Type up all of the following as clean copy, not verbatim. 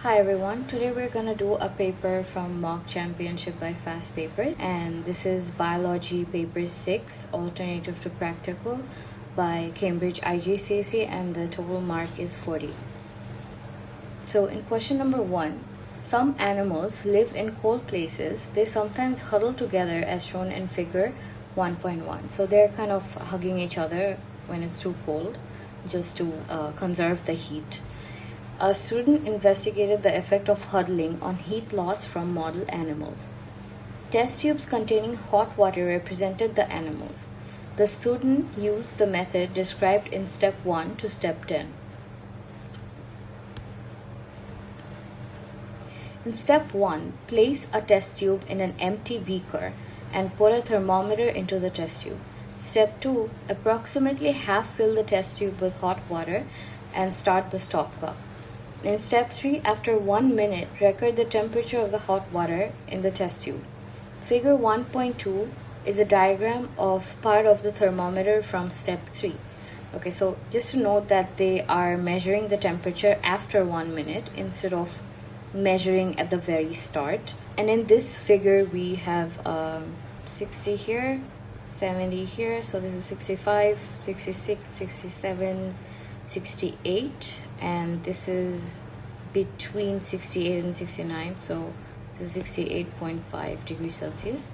Hi everyone, today we're gonna do a paper from Mock Championship by Fastpapers, and this is Biology Paper 6, Alternative to Practical by Cambridge IGSCE, and the total mark is 40. So in question number 1, some animals live in cold places. They sometimes huddle together as shown in figure 1.1. So they're kind of hugging each other when it's too cold just to conserve the heat. A student investigated the effect of huddling on heat loss from model animals. Test tubes containing hot water represented the animals. The student used the method described in step 1 to step 10. In step 1, place a test tube in an empty beaker and put a thermometer into the test tube. Step 2, approximately half fill the test tube with hot water and start the stop clock. In step 3, after 1 minute, record the temperature of the hot water in the test tube. Figure 1.2 is a diagram of part of the thermometer from step 3. Okay, so just to note that they are measuring the temperature after 1 minute instead of measuring at the very start. And in this figure, we have 60 here, 70 here, so this is 65, 66, 67, 68, and this is between 68 and 69, so this is 68.5 degrees Celsius.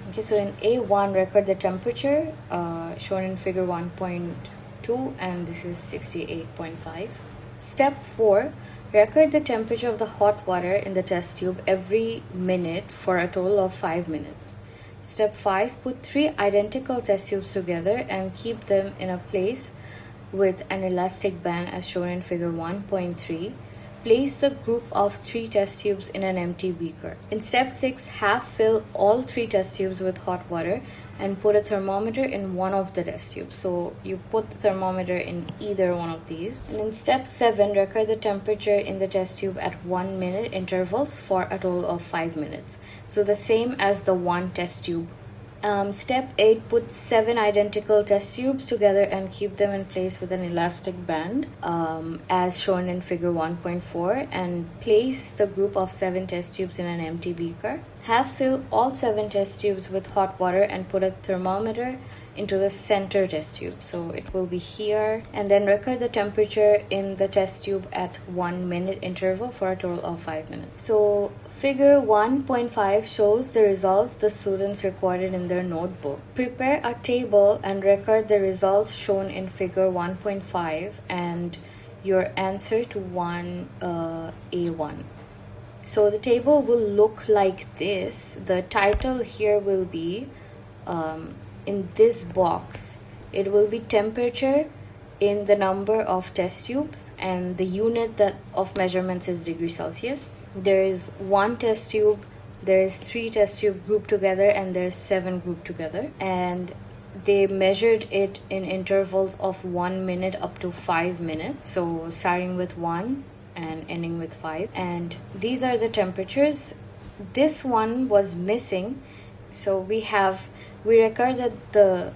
Okay, so in A1, record the temperature shown in figure 1.2, and this is 68.5. Step 4, record the temperature of the hot water in the test tube every minute for a total of 5 minutes. Step 5, put 3 identical test tubes together and keep them in a place with an elastic band as shown in figure 1.3. Place the group of 3 test tubes in an empty beaker. In step 6, half fill all 3 test tubes with hot water and put a thermometer in one of the test tubes. So you put the thermometer in either one of these. And in step 7, record the temperature in the test tube at 1 minute intervals for a total of 5 minutes. So the same as the one test tube. Step 8, put 7 identical test tubes together and keep them in place with an elastic band as shown in figure 1.4, and place the group of 7 test tubes in an empty beaker. Half fill all 7 test tubes with hot water and put a thermometer into the center test tube. So it will be here, and then record the temperature in the test tube at 1 minute interval for a total of 5 minutes. So figure 1.5 shows the results the students recorded in their notebook. Prepare a table and record the results shown in figure 1.5 and your answer to A1. So the table will look like this. The title here will be in this box, it will be temperature in the number of test tubes, and the unit of measurements is degrees Celsius. There is 1 test tube, there is 3 test tube grouped together, and there's 7 grouped together, and they measured it in intervals of 1 minute up to 5 minutes, so starting with 1 and ending with 5. And these are the temperatures. This one was missing, so we recorded the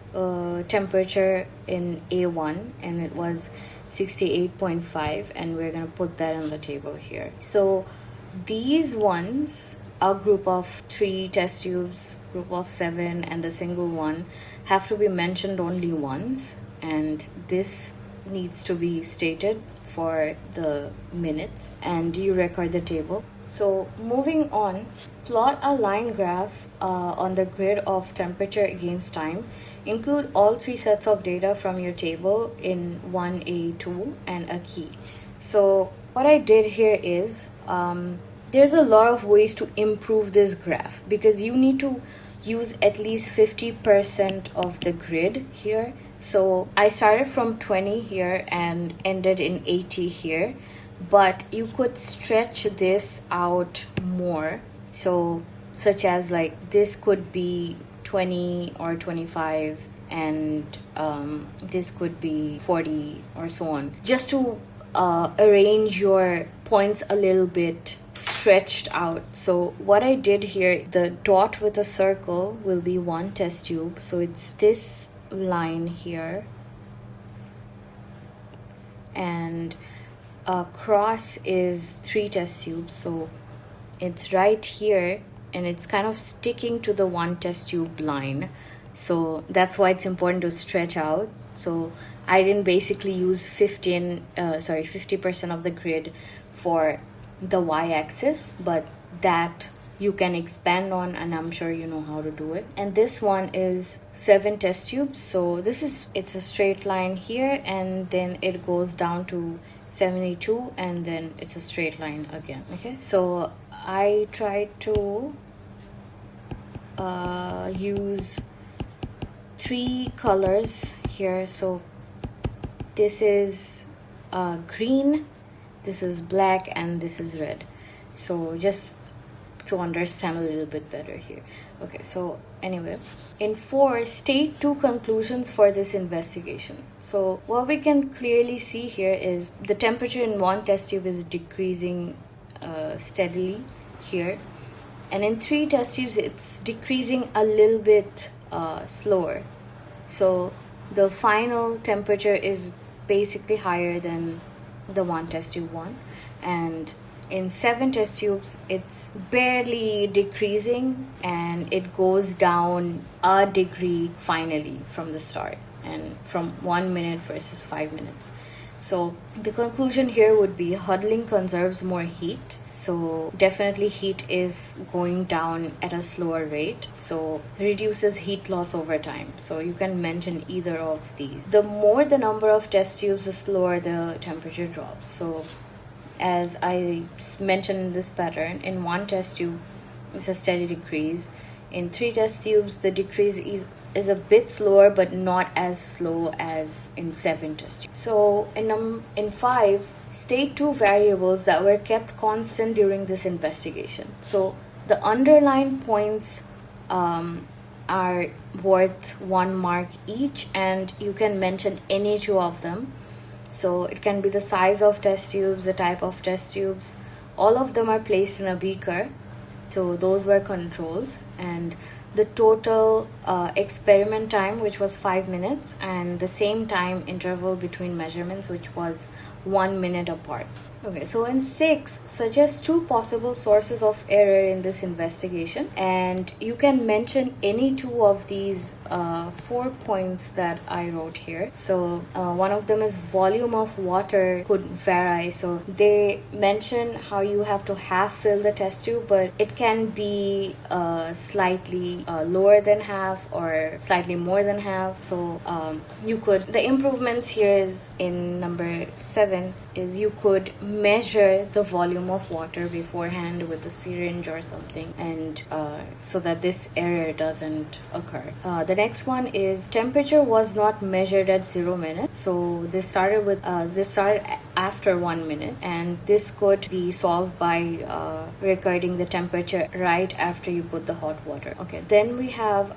temperature in A1, and it was 68.5, and we're going to put that on the table here. So these ones, a group of 3 test tubes, group of 7, and the single one have to be mentioned only once, and this needs to be stated for the minutes, and you record the table. So moving on, plot a line graph on the grid of temperature against time. Include all 3 sets of data from your table in 1A2 and a key. So what I did here is there's a lot of ways to improve this graph, because you need to use at least 50% of the grid here. So I started from 20 here and ended in 80 here, but you could stretch this out more. So such as like this could be 20 or 25, and this could be 40 or so on, just to arrange your points a little bit stretched out. So what I did here, the dot with a circle will be 1 test tube, so it's this line here, and cross is 3 test tubes, so it's right here and it's kind of sticking to the 1 test tube line, so that's why it's important to stretch out. So I didn't basically use 50% of the grid for the y-axis, but that you can expand on, and I'm sure you know how to do it. And this one is 7 test tubes, so it's a straight line here, and then it goes down to 72, and then it's a straight line again. Okay, so I tried to use 3 colors here. So this is green, this is black, and this is red. So just to understand a little bit better here. Okay, so anyway, in 4, state 2 conclusions for this investigation. So what we can clearly see here is the temperature in 1 test tube is decreasing steadily here, and in 3 test tubes it's decreasing a little bit slower. So the final temperature is basically higher than the 1 test tube one, and in 7 test tubes it's barely decreasing, and it goes down a degree finally from the start, and from 1 minute versus 5 minutes. So the conclusion here would be huddling conserves more heat. So definitely heat is going down at a slower rate, so reduces heat loss over time. So you can mention either of these. The more the number of test tubes, the slower the temperature drops. So as I mentioned in this pattern, in 1 test tube it's a steady decrease. In 3 test tubes the decrease is a bit slower, but not as slow as in 7 test tubes. So in 5, state 2 variables that were kept constant during this investigation. So the underlined points are worth 1 mark each, and you can mention any 2 of them. So it can be the size of test tubes, the type of test tubes. All of them are placed in a beaker, so those were controls. And the total experiment time, which was 5 minutes, and the same time interval between measurements, which was 1 minute apart. Okay, so in 6, suggest 2 possible sources of error in this investigation, and you can mention any 2 of these 4 points that I wrote here. So one of them is volume of water could vary. So they mention how you have to half fill the test tube, but it can be slightly lower than half or slightly more than half. So the improvements here is in number 7 is you could measure the volume of water beforehand with a syringe or something, and so that this error doesn't occur. The next one is temperature was not measured at 0 minutes. So this started after 1 minute, and this could be solved by recording the temperature right after you put the hot water. Okay, then we have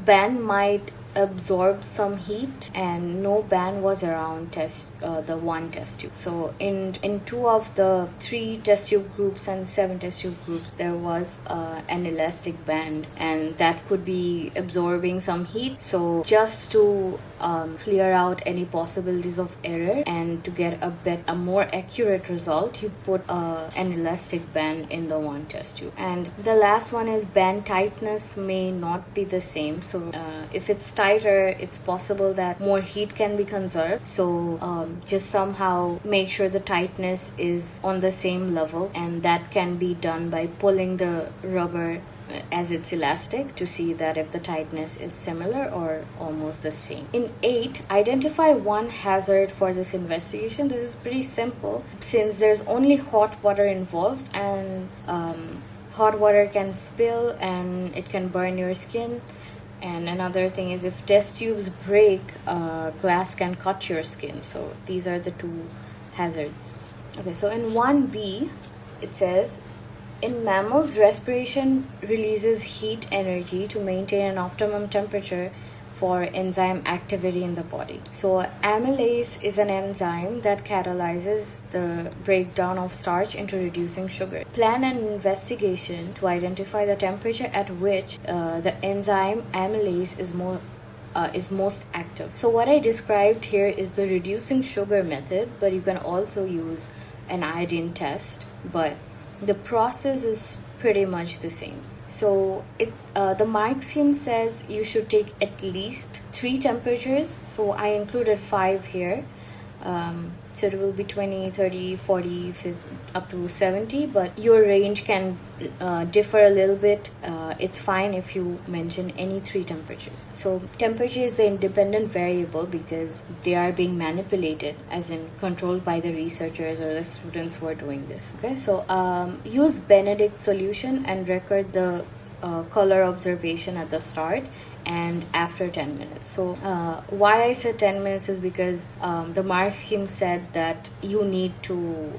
band might absorb some heat, and no band was around the 1 test tube. So in 2 of the 3 test tube groups and 7 test tube groups there was an elastic band, and that could be absorbing some heat. So just to clear out any possibilities of error and to get a more accurate result, you put an elastic band in the 1 test tube. And the last one is band tightness may not be the same. So if it's tighter, it's possible that more heat can be conserved. So just somehow make sure the tightness is on the same level, and that can be done by pulling the rubber as it's elastic to see that if the tightness is similar or almost the same. In 8, identify 1 hazard for this investigation. This is pretty simple since there's only hot water involved, and hot water can spill and it can burn your skin. And another thing is if test tubes break, glass can cut your skin. So these are the 2 hazards. Okay, so in 1B it says in mammals, respiration releases heat energy to maintain an optimum temperature for enzyme activity in the body. So amylase is an enzyme that catalyzes the breakdown of starch into reducing sugar. Plan an investigation to identify the temperature at which the enzyme amylase is is most active. So what I described here is the reducing sugar method, but you can also use an iodine test, but the process is pretty much the same. So the mark scheme says you should take at least 3 temperatures. So I included 5 here. So it will be 20, 30, 40, 50, up to 70, but your range can differ a little bit. It's fine if you mention any 3 temperatures. So temperature is the independent variable because they are being manipulated, as in controlled by the researchers or the students who are doing this. Okay, so use Benedict's solution and record the color observation at the start and after 10 minutes. So why I said 10 minutes is because the mark scheme said that you need to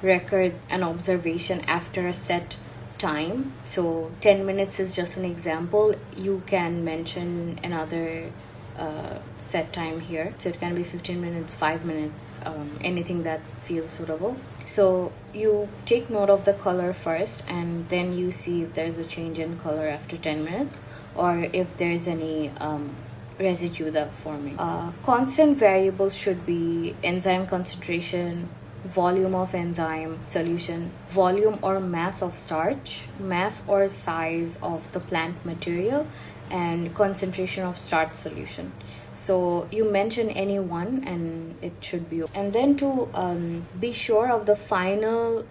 record an observation after a set time. So 10 minutes is just an example. You can mention another set time here. So it can be 15 minutes, 5 minutes, anything that feels suitable. So you take note of the color first, and then you see if there's a change in color after 10 minutes or if there's any residue that forming. Constant variables should be enzyme concentration, volume of enzyme solution, volume or mass of starch, mass or size of the plant material, and concentration of starch solution. So you mention any one and it should be okay. And then to be sure of the final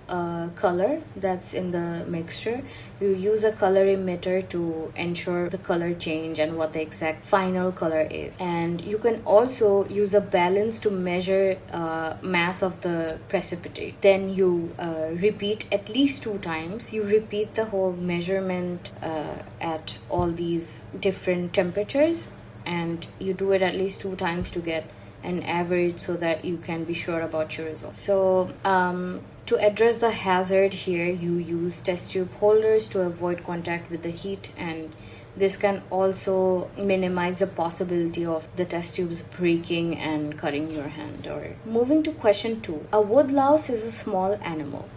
color that's in the mixture, you use a color emitter to ensure the color change and what the exact final color is. And you can also use a balance to measure mass of the precipitate. Then you repeat at least 2 times. You repeat the whole measurement at all these different temperatures, and you do it at least 2 times to get an average so that you can be sure about your results. So to address the hazard here, you use test tube holders to avoid contact with the heat, and this can also minimize the possibility of the test tubes breaking and cutting your hand. Or moving to question 2. A woodlouse is a small animal.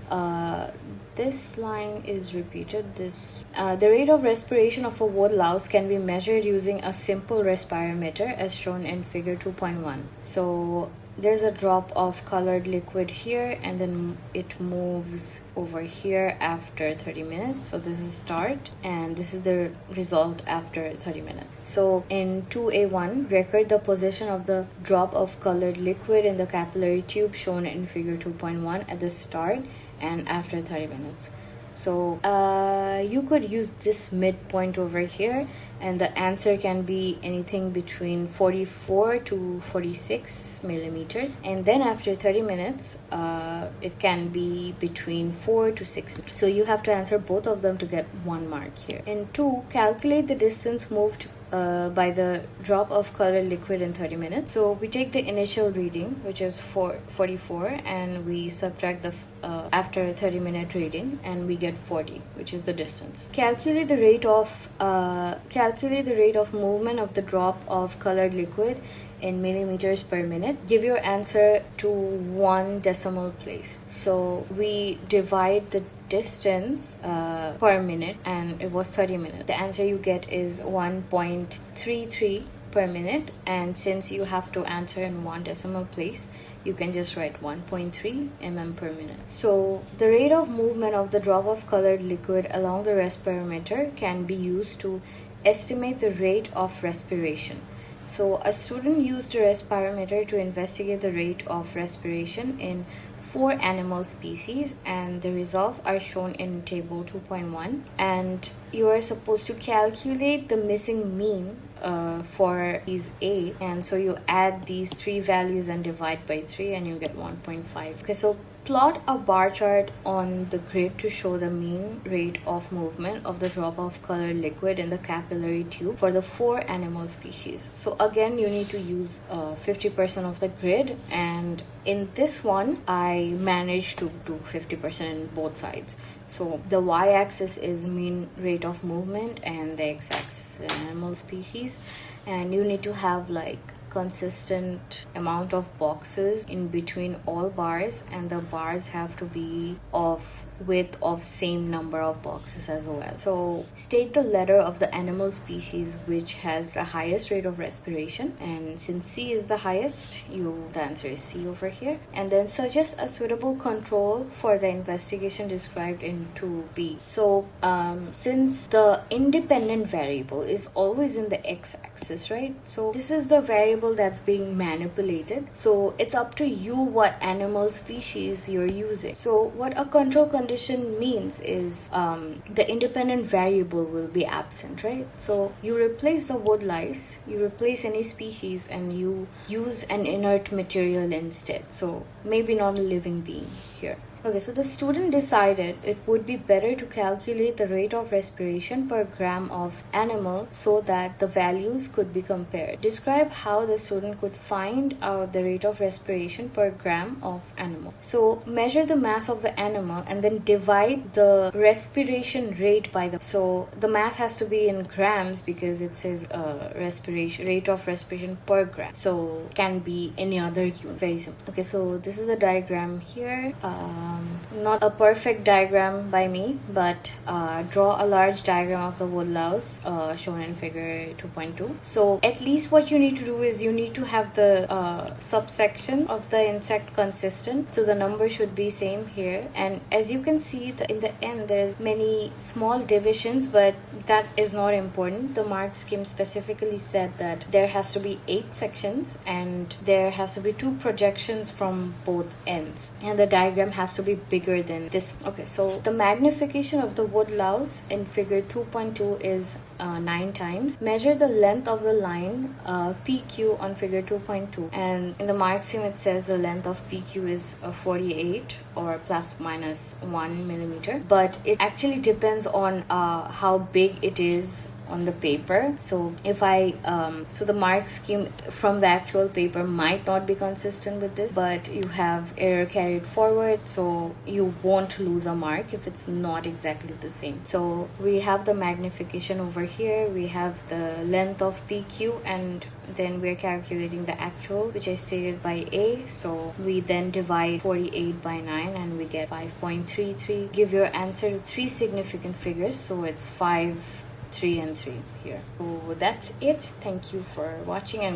This line is repeated. The rate of respiration of a woodlouse can be measured using a simple respirometer as shown in figure 2.1. So there's a drop of colored liquid here, and then it moves over here after 30 minutes. So this is start, and this is the result after 30 minutes. So in 2A1, record the position of the drop of colored liquid in the capillary tube shown in figure 2.1 at the start and after 30 minutes. So you could use this midpoint over here, and the answer can be anything between 44 to 46 millimeters. And then after 30 minutes, it can be between 4 to 6. So you have to answer both of them to get 1 mark here. In 2, calculate the distance moved by the drop of colored liquid in 30 minutes. So we take the initial reading, which is 44, and we subtract the after 30-minute reading, and we get 40, which is the distance. Calculate the rate of movement of the drop of colored liquid in millimeters per minute. Give your answer to 1 decimal place. So we divide the distance per minute, and it was 30 minutes. The answer you get is 1.33 per minute, and since you have to answer in 1 decimal place, you can just write 1.3 mm per minute. So the rate of movement of the drop of colored liquid along the respirometer can be used to estimate the rate of respiration. So a student used a respirometer to investigate the rate of respiration in 4 animal species, and the results are shown in table 2.1. And you are supposed to calculate the missing mean for these 8, and so you add these 3 values and divide by 3, and you get 1.5. Okay, so plot a bar chart on the grid to show the mean rate of movement of the drop of colored liquid in the capillary tube for the 4 animal species. So again, you need to use 50% of the grid, and in this one I managed to do 50% in both sides. So the y-axis is mean rate of movement and the x-axis is animal species, and you need to have like consistent amount of boxes in between all bars, and the bars have to be of width of same number of boxes as well. So state the letter of the animal species which has the highest rate of respiration, and since C is the highest, the answer is C over here. And then suggest a suitable control for the investigation described in 2B. So since the independent variable is always in the x-axis, right? So this is the variable that's being manipulated. So it's up to you what animal species you're using. So what a control condition means is the independent variable will be absent, right? So you replace the wood lice, you replace any species, and you use an inert material instead. So maybe not a living being here. Okay, so the student decided it would be better to calculate the rate of respiration per gram of animal so that the values could be compared. Describe how the student could find out the rate of respiration per gram of animal. So measure the mass of the animal and then divide the respiration rate by the... So the math has to be in grams because it says rate of respiration per gram. So it can be any other unit. Very simple. Okay, so this is the diagram here. Not a perfect diagram by me, but draw a large diagram of the wood louse shown in figure 2.2. So at least what you need to do is you need to have the subsection of the insect consistent, so the number should be same here. And as you can see, in the end there's many small divisions, but that is not important. The mark scheme specifically said that there has to be 8 sections and there has to be 2 projections from both ends, and the diagram has to be bigger than this. Okay, so the magnification of the wood louse in figure 2.2 is 9 times. Measure the length of the line PQ on figure 2.2, and in the mark scheme it says the length of PQ is 48 or plus minus 1 millimeter, but it actually depends on how big it is on the paper. So if so the mark scheme from the actual paper might not be consistent with this, but you have error carried forward, so you won't lose a mark if it's not exactly the same. So we have the magnification over here, we have the length of PQ, and then we're calculating the actual, which I stated by A. So we then divide 48 by 9 and we get 5.33. Give your answer to 3 significant figures, so it's 5, 3 and 3 here. So that's it. Thank you for watching, and